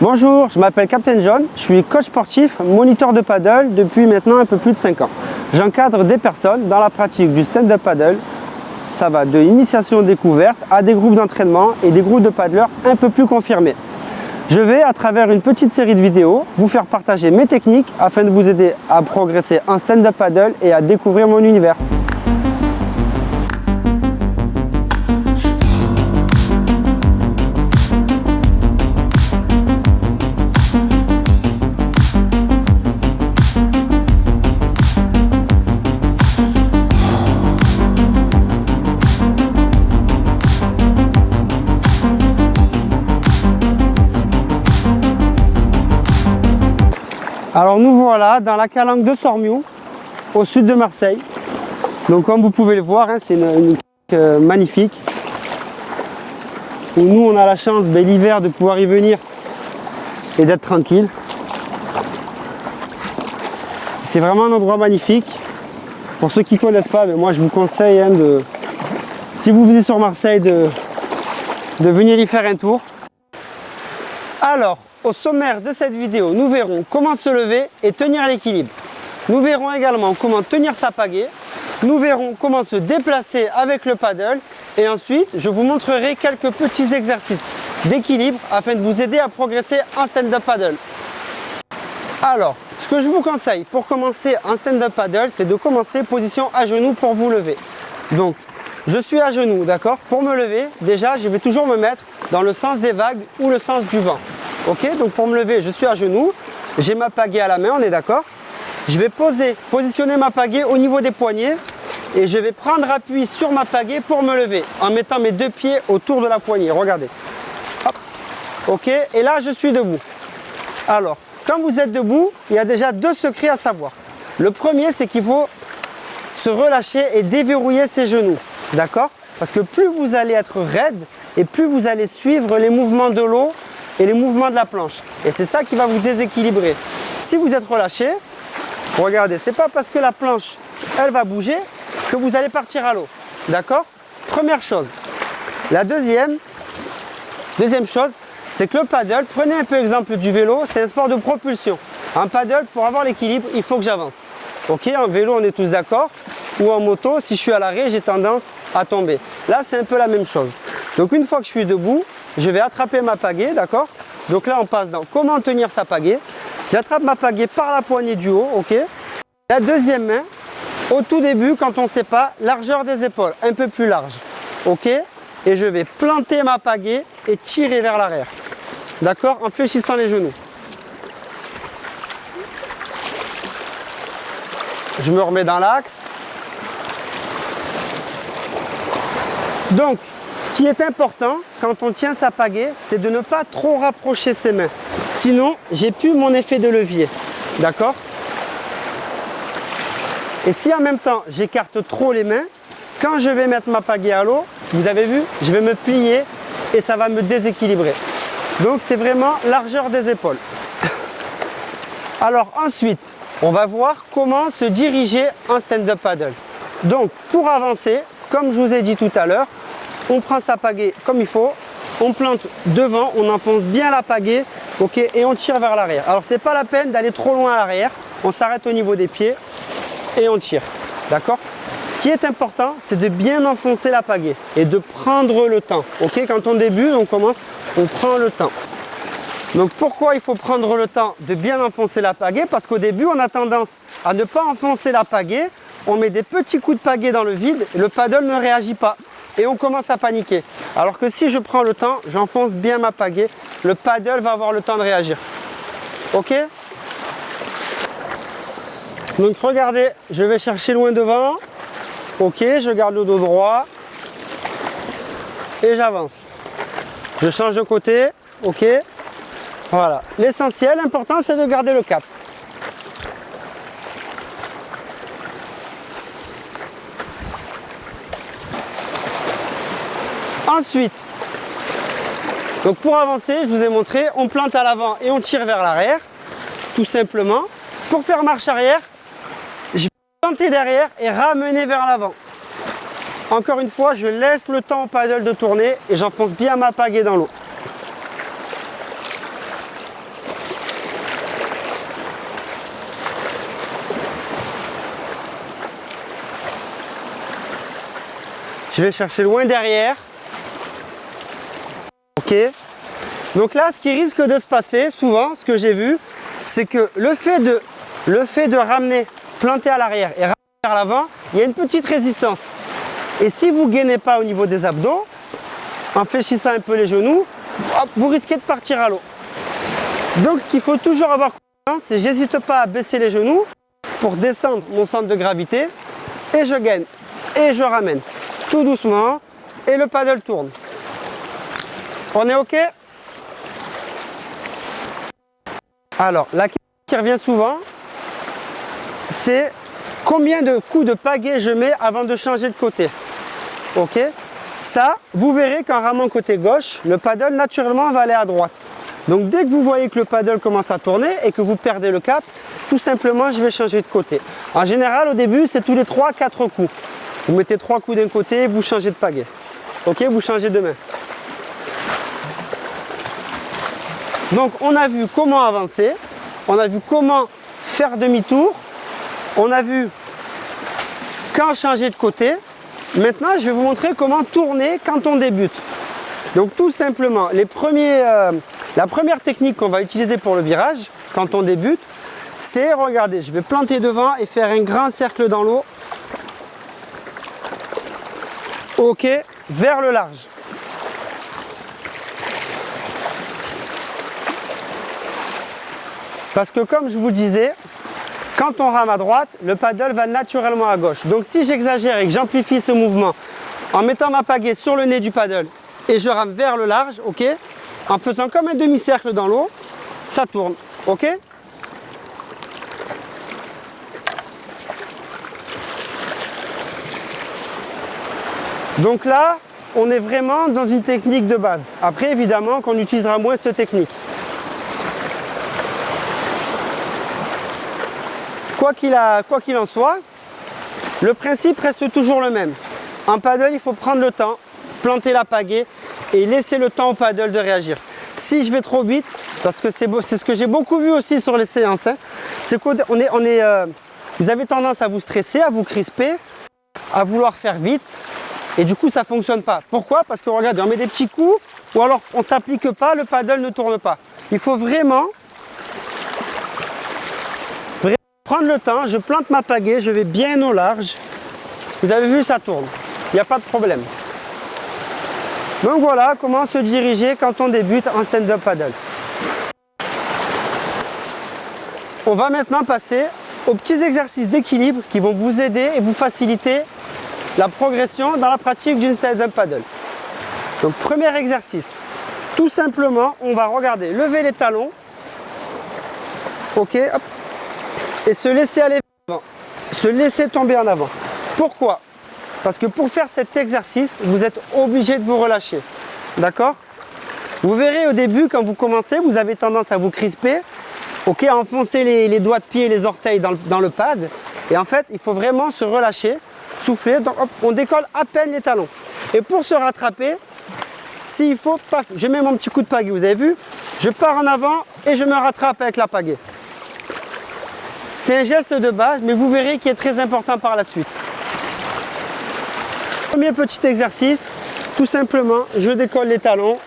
Bonjour, je m'appelle Captain John, je suis coach sportif, moniteur de paddle depuis maintenant un peu plus de 5 ans. J'encadre des personnes dans la pratique du stand-up paddle. Ça va de l'initiation découverte à des groupes d'entraînement et des groupes de paddleurs un peu plus confirmés. Je vais, à travers une petite série de vidéos, vous faire partager mes techniques afin de vous aider à progresser en stand-up paddle et à découvrir mon univers. Alors nous voilà dans la calanque de Sormiou, au sud de Marseille. Donc comme vous pouvez le voir, c'est une magnifique. Où nous on a la chance l'hiver de pouvoir y venir et d'être tranquille. C'est vraiment un endroit magnifique. Pour ceux qui ne connaissent pas, moi je vous conseille si vous venez sur Marseille de venir y faire un tour. Alors, au sommaire de cette vidéo, nous verrons comment se lever et tenir l'équilibre. Nous verrons également comment tenir sa pagaie. Nous verrons comment se déplacer avec le paddle. Et ensuite, je vous montrerai quelques petits exercices d'équilibre afin de vous aider à progresser en stand-up paddle. Alors, ce que je vous conseille pour commencer en stand-up paddle, c'est de commencer position à genoux pour vous lever. Donc, je suis à genoux, d'accord? Pour me lever, déjà, je vais toujours me mettre dans le sens des vagues ou le sens du vent. Ok, donc pour me lever, je suis à genoux, j'ai ma pagaie à la main, on est d'accord? Je vais positionner ma pagaie au niveau des poignets et je vais prendre appui sur ma pagaie pour me lever en mettant mes deux pieds autour de la poignée. Regardez. Hop. Ok, et là je suis debout. Alors, quand vous êtes debout, il y a déjà deux secrets à savoir. Le premier, c'est qu'il faut se relâcher et déverrouiller ses genoux. D'accord? Parce que plus vous allez être raide et plus vous allez suivre les mouvements de l'eau et les mouvements de la planche. Et c'est ça qui va vous déséquilibrer. Si vous êtes relâché, regardez, c'est pas parce que la planche, elle va bouger que vous allez partir à l'eau. D'accord? Première chose. La deuxième chose, c'est que le paddle, prenez un peu exemple du vélo, c'est un sport de propulsion. En paddle, pour avoir l'équilibre, il faut que j'avance. Ok, en vélo, on est tous d'accord. Ou en moto, si je suis à l'arrêt, j'ai tendance à tomber. Là, c'est un peu la même chose. Donc une fois que je suis debout, je vais attraper ma pagaie, d'accord? Donc là, on passe dans comment tenir sa pagaie. J'attrape ma pagaie par la poignée du haut, ok? La deuxième main, au tout début, quand on ne sait pas, largeur des épaules, un peu plus large, ok? Et je vais planter ma pagaie et tirer vers l'arrière, d'accord? En fléchissant les genoux. Je me remets dans l'axe. Donc, ce qui est important quand on tient sa pagaie, c'est de ne pas trop rapprocher ses mains. Sinon, j'ai plus mon effet de levier. D'accord? Et si en même temps, j'écarte trop les mains, quand je vais mettre ma pagaie à l'eau, vous avez vu, je vais me plier et ça va me déséquilibrer. Donc, c'est vraiment largeur des épaules. Alors ensuite, on va voir comment se diriger en stand-up paddle. Donc, pour avancer, comme je vous ai dit tout à l'heure, on prend sa pagaie comme il faut, on plante devant, on enfonce bien la pagaie, ok, et on tire vers l'arrière. Alors c'est pas la peine d'aller trop loin à l'arrière, on s'arrête au niveau des pieds et on tire, d'accord? Ce qui est important, c'est de bien enfoncer la pagaie et de prendre le temps, ok? Quand on débute, on commence, on prend le temps. Donc pourquoi il faut prendre le temps de bien enfoncer la pagaie? Parce qu'au début, on a tendance à ne pas enfoncer la pagaie, on met des petits coups de pagaie dans le vide, et le paddle ne réagit pas. Et on commence à paniquer. Alors que si je prends le temps, j'enfonce bien ma pagaie, le paddle va avoir le temps de réagir. Ok? Donc regardez, je vais chercher loin devant. Ok, je garde le dos droit. Et j'avance. Je change de côté. Ok? Voilà. L'essentiel, l'important, c'est de garder le cap. Ensuite, donc pour avancer, je vous ai montré, on plante à l'avant et on tire vers l'arrière, tout simplement. Pour faire marche arrière, je vais planter derrière et ramener vers l'avant. Encore une fois, je laisse le temps au paddle de tourner et j'enfonce bien ma pagaie dans l'eau. Je vais chercher loin derrière. Ok. Donc là, ce qui risque de se passer, souvent, ce que j'ai vu, c'est que le fait de ramener, planter à l'arrière et ramener vers l'avant, il y a une petite résistance. Et si vous ne gainez pas au niveau des abdos, en fléchissant un peu les genoux, hop, vous risquez de partir à l'eau. Donc ce qu'il faut toujours avoir conscience, c'est j'hésite pas à baisser les genoux pour descendre mon centre de gravité et je gaine et je ramène tout doucement et le paddle tourne. On est OK? Alors la question qui revient souvent, c'est combien de coups de pagaie je mets avant de changer de côté. Ok? Ça, vous verrez qu'en ramant côté gauche, le paddle naturellement va aller à droite. Donc dès que vous voyez que le paddle commence à tourner et que vous perdez le cap, tout simplement je vais changer de côté. En général au début c'est tous les 3-4 coups. Vous mettez 3 coups d'un côté, vous changez de pagaie. Ok? Vous changez de main. Donc on a vu comment avancer, on a vu comment faire demi-tour, on a vu quand changer de côté. Maintenant je vais vous montrer comment tourner quand on débute. Donc tout simplement, la première technique qu'on va utiliser pour le virage quand on débute, c'est, regardez, je vais planter devant et faire un grand cercle dans l'eau. Ok, vers le large. Parce que comme je vous disais, quand on rame à droite, le paddle va naturellement à gauche. Donc si j'exagère et que j'amplifie ce mouvement en mettant ma pagaie sur le nez du paddle et je rame vers le large, ok, en faisant comme un demi-cercle dans l'eau, ça tourne, ok? Donc là, on est vraiment dans une technique de base. Après, évidemment, qu'on utilisera moins cette technique. Quoi qu'il en soit, le principe reste toujours le même. En paddle, il faut prendre le temps, planter la pagaie et laisser le temps au paddle de réagir. Si je vais trop vite, parce que c'est ce que j'ai beaucoup vu aussi sur les séances, hein, c'est que vous avez tendance à vous stresser, à vous crisper, à vouloir faire vite et du coup ça ne fonctionne pas. Pourquoi? Parce que regardez, on met des petits coups ou alors on ne s'applique pas, le paddle ne tourne pas. Il faut vraiment prendre le temps, je plante ma pagaie, je vais bien au large. Vous avez vu, ça tourne. Il n'y a pas de problème. Donc voilà comment se diriger quand on débute en stand-up paddle. On va maintenant passer aux petits exercices d'équilibre qui vont vous aider et vous faciliter la progression dans la pratique du stand-up paddle. Donc premier exercice, tout simplement, on va regarder, lever les talons. Ok, hop. Et se laisser aller en avant, se laisser tomber en avant. Pourquoi? Parce que pour faire cet exercice, vous êtes obligé de vous relâcher. D'accord? Vous verrez au début, quand vous commencez, vous avez tendance à vous crisper, ok, à enfoncer les doigts de pied et les orteils dans le pad. Et en fait, il faut vraiment se relâcher, souffler. Donc, hop, on décolle à peine les talons. Et pour se rattraper, s'il faut, paf, je mets mon petit coup de pagaie, vous avez vu? Je pars en avant et je me rattrape avec la pagaie. C'est un geste de base, mais vous verrez qu'il est très important par la suite. Premier petit exercice, tout simplement, je décolle les talons,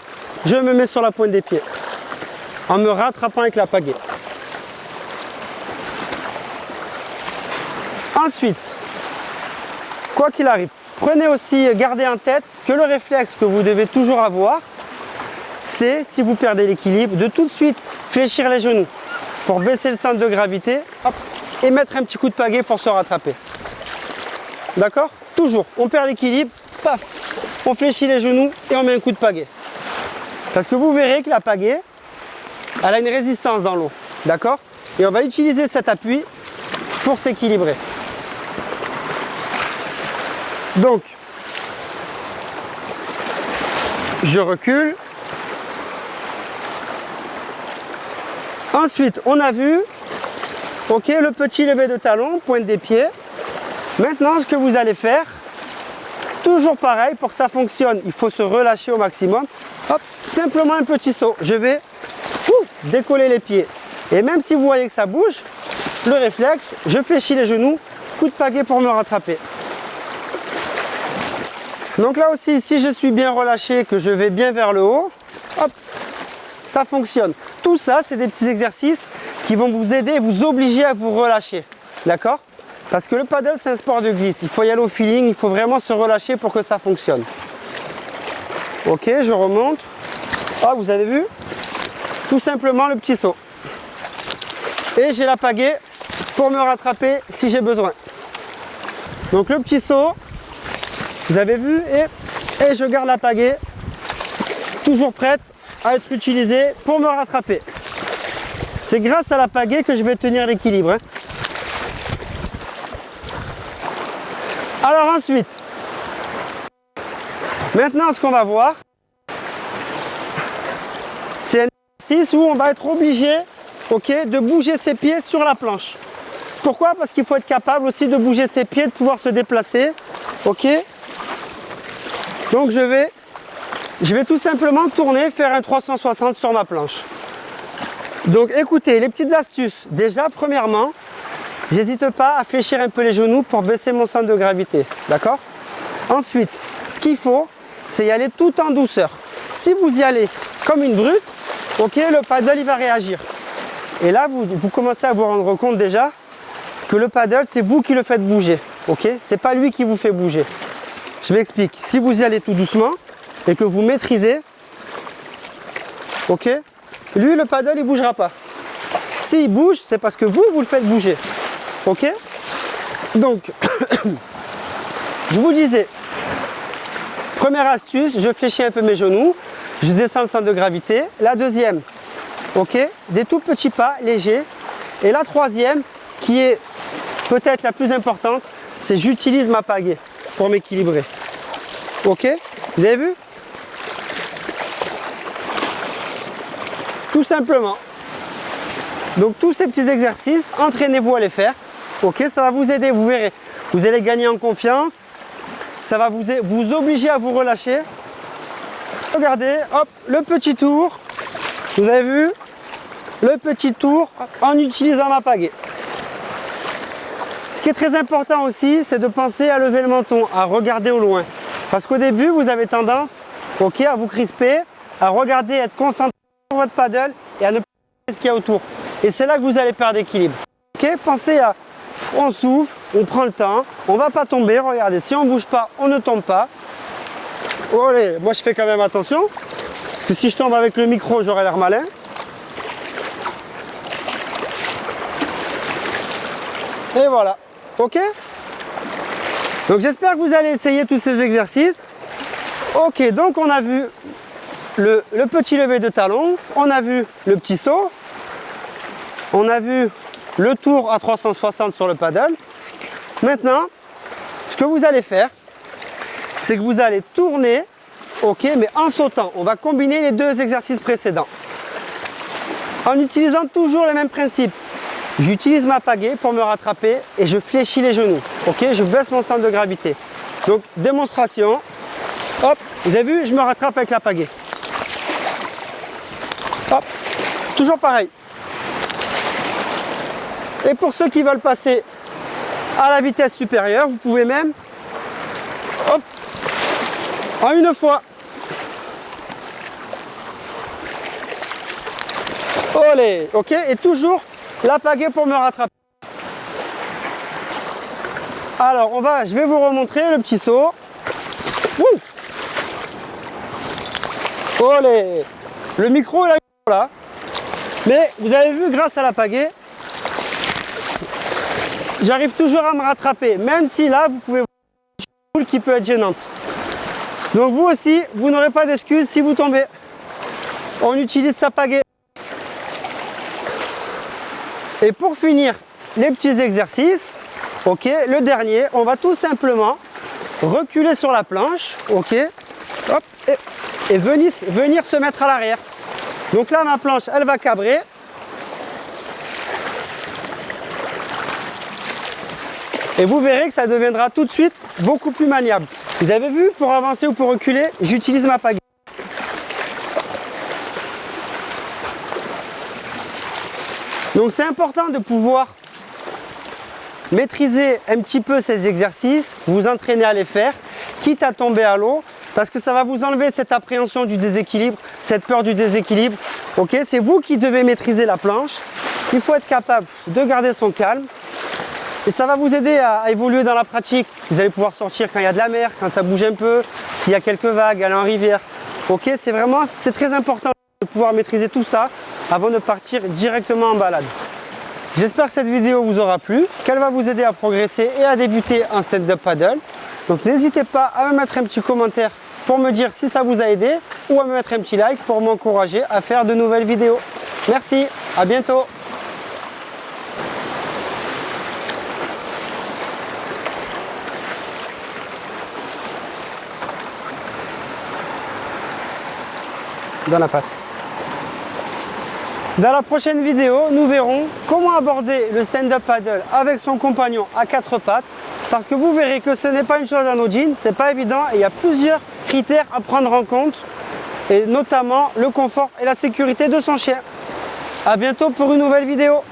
je me mets sur la pointe des pieds, en me rattrapant avec la pagaie. Ensuite, quoi qu'il arrive, prenez aussi, gardez en tête que le réflexe que vous devez toujours avoir, c'est, si vous perdez l'équilibre, de tout de suite fléchir les genoux pour baisser le centre de gravité, hop, et mettre un petit coup de pagaie pour se rattraper. D'accord? Toujours, on perd l'équilibre, paf, on fléchit les genoux et on met un coup de pagaie. Parce que vous verrez que la pagaie, elle a une résistance dans l'eau. D'accord? Et on va utiliser cet appui pour s'équilibrer. Donc, je recule. Ensuite, on a vu, ok, le petit lever de talon, pointe des pieds. Maintenant, ce que vous allez faire, toujours pareil, pour que ça fonctionne, il faut se relâcher au maximum. Hop, simplement un petit saut. Je vais décoller les pieds. Et même si vous voyez que ça bouge, le réflexe, je fléchis les genoux, coup de pagaie pour me rattraper. Donc là aussi, si je suis bien relâché, que je vais bien vers le haut, hop, ça fonctionne. Tout ça, c'est des petits exercices qui vont vous aider et vous obliger à vous relâcher. D'accord? Parce que le paddle, c'est un sport de glisse. Il faut y aller au feeling, il faut vraiment se relâcher pour que ça fonctionne. Ok, je remonte. Ah, vous avez vu? Tout simplement le petit saut. Et j'ai la pagaie pour me rattraper si j'ai besoin. Donc le petit saut, vous avez vu, et je garde la pagaie, toujours prête à être utilisée pour me rattraper. C'est grâce à la pagaie que je vais tenir l'équilibre. Hein. Alors ensuite, maintenant ce qu'on va voir, c'est un exercice où on va être obligé, ok, de bouger ses pieds sur la planche. Pourquoi? Parce qu'il faut être capable aussi de bouger ses pieds, de pouvoir se déplacer. Ok. Donc je vais tout simplement tourner, faire un 360 sur ma planche. Donc écoutez, les petites astuces. Déjà, premièrement, j'hésite pas à fléchir un peu les genoux pour baisser mon centre de gravité. D'accord? Ensuite, ce qu'il faut, c'est y aller tout en douceur. Si vous y allez comme une brute, ok, le paddle il va réagir. Et là, vous commencez à vous rendre compte déjà que le paddle, c'est vous qui le faites bouger. Ok? C'est pas lui qui vous fait bouger. Je m'explique. Si vous y allez tout doucement et que vous maîtrisez, ok, lui, le paddle, il bougera pas. S'il bouge, c'est parce que vous le faites bouger. Ok? Donc, je vous disais, première astuce, je fléchis un peu mes genoux, je descends le centre de gravité. La deuxième, ok, des tout petits pas légers. Et la troisième, qui est peut-être la plus importante, c'est j'utilise ma pagaie pour m'équilibrer. Ok? Vous avez vu? Tout simplement. Donc tous ces petits exercices, entraînez-vous à les faire. Ok? Ça va vous aider, vous verrez. Vous allez gagner en confiance. Ça va vous obliger à vous relâcher. Regardez, hop, le petit tour. Vous avez vu? Le petit tour en utilisant ma pagaie. Ce qui est très important aussi, c'est de penser à lever le menton, à regarder au loin. Parce qu'au début, vous avez tendance, ok, à vous crisper, à regarder, à être concentré sur votre paddle et à ne pas regarder ce qu'il y a autour. Et c'est là que vous allez perdre l'équilibre. Ok, pensez à, on souffle, on prend le temps, on ne va pas tomber, regardez, si on ne bouge pas, on ne tombe pas. Oh, allez, moi je fais quand même attention, parce que si je tombe avec le micro, j'aurai l'air malin. Et voilà, ok? Donc j'espère que vous allez essayer tous ces exercices. Ok, donc on a vu le petit lever de talon, on a vu le petit saut, on a vu le tour à 360 sur le paddle. Maintenant, ce que vous allez faire, c'est que vous allez tourner, ok, mais en sautant. On va combiner les deux exercices précédents. En utilisant toujours le même principe. J'utilise ma pagaie pour me rattraper et je fléchis les genoux. Ok, je baisse mon centre de gravité. Donc, démonstration. Hop, vous avez vu, je me rattrape avec la pagaie. Hop, toujours pareil. Et pour ceux qui veulent passer à la vitesse supérieure, vous pouvez même, hop, en une fois. Olé, ok, et toujours la pagaie pour me rattraper. Alors, je vais vous remontrer le petit saut. Ouh. Olé, le micro est là. Mais vous avez vu, grâce à la pagaie, j'arrive toujours à me rattraper. Même si là, vous pouvez voir une boule qui peut être gênante. Donc vous aussi, vous n'aurez pas d'excuses si vous tombez. On utilise sa pagaie. Et pour finir les petits exercices, ok, le dernier, on va tout simplement reculer sur la planche, ok, hop, et venir se mettre à l'arrière. Donc là, ma planche, elle va cabrer. Et vous verrez que ça deviendra tout de suite beaucoup plus maniable. Vous avez vu, pour avancer ou pour reculer, j'utilise ma pagaie. Donc c'est important de pouvoir maîtriser un petit peu ces exercices, vous entraîner à les faire quitte à tomber à l'eau, parce que ça va vous enlever cette appréhension du déséquilibre, cette peur du déséquilibre. Ok, c'est vous qui devez maîtriser la planche. Il faut être capable de garder son calme. Et ça va vous aider à évoluer dans la pratique. Vous allez pouvoir sortir quand il y a de la mer, quand ça bouge un peu, s'il y a quelques vagues, aller en rivière. Ok, c'est très important de pouvoir maîtriser tout ça avant de partir directement en balade. J'espère que cette vidéo vous aura plu, qu'elle va vous aider à progresser et à débuter en stand-up paddle. Donc n'hésitez pas à me mettre un petit commentaire pour me dire si ça vous a aidé ou à me mettre un petit like pour m'encourager à faire de nouvelles vidéos. Merci, à bientôt. Dans la patte. Dans la prochaine vidéo, nous verrons comment aborder le stand-up paddle avec son compagnon à 4 pattes, parce que vous verrez que ce n'est pas une chose anodine, c'est pas évident et il y a plusieurs critères à prendre en compte, et notamment le confort et la sécurité de son chien. À bientôt pour une nouvelle vidéo.